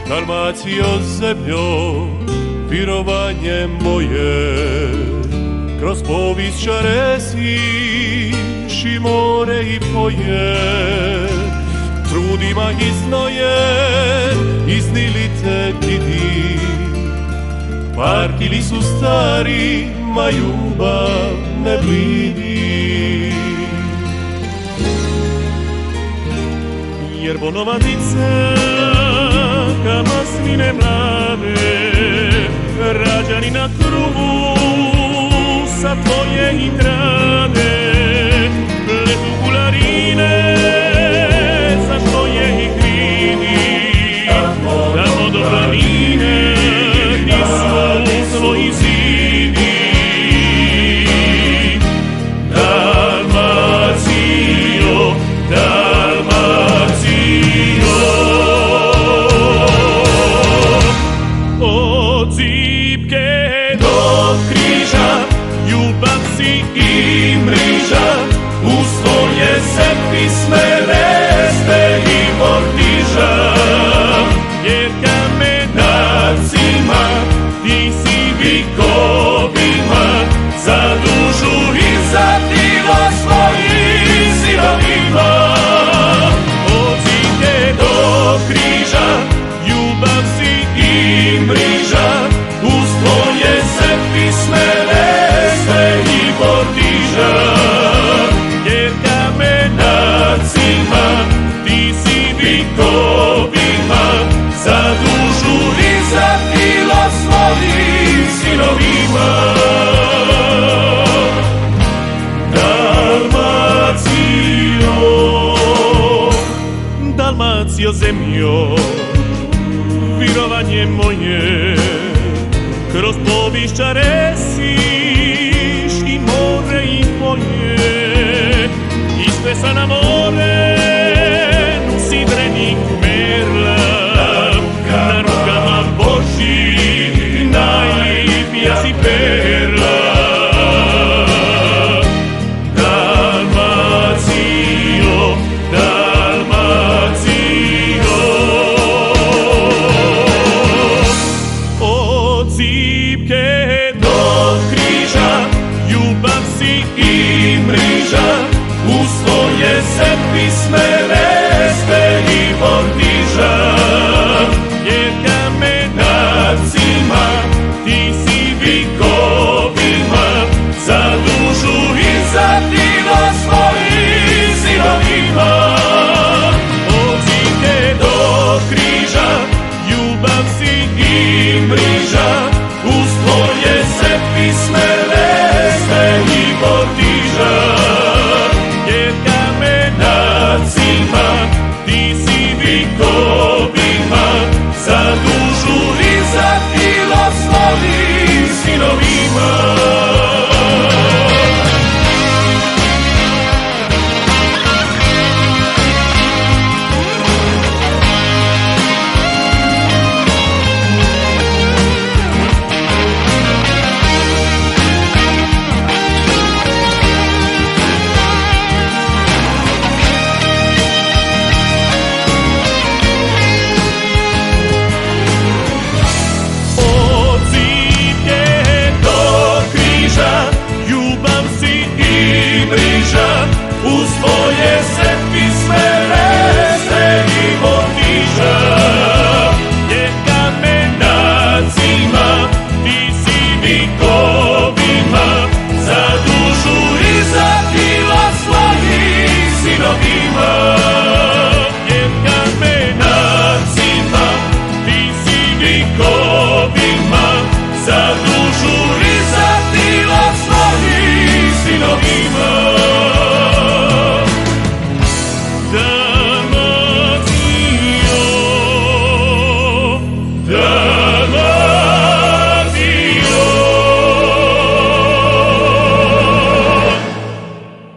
Dalmacijo zemljo, virovanje moje, kroz povijest čaresiš i more i poje, trudima i znojem iznili te didi, partili su stari, ma ljubav ne blidi. Jer bonovadice ka masline mlade, rađani na krugu sa tvoje i trade, pletu kularine sa tvoje i kridi, tamo do planine ti su svoji zidi. Dalmacijo, Dalmacijo, od Zipke do križa, ljubav si i mriža, uz tvoje se pisme leste i vortiža. Jer kamenacima ti si vikovima, za dušu i za tilo svojim sinovima. Od Zipke do križa, ljubav si i mriža, uz tvoje se pisme leste i vortiža. Jer kamenacima ti si vikovima, za dušu i za tilo svojim sinovima. Dalmacijo, Dalmacijo zemljo, virovanje moje, kroz povijest čaresiš i more i poje, ispesa na more usidrenih merla, na rukama Božjih najlipija si perla. Dalmacijo, Dalmacijo, od Zipke do križa, ljubav si i mriža, uz tvoje se pisme leste i vortiža. Jer kamenacima ti si vikovima, za dušu i za tilo svojim sinovima. Od Zipke do križa, ljubav si i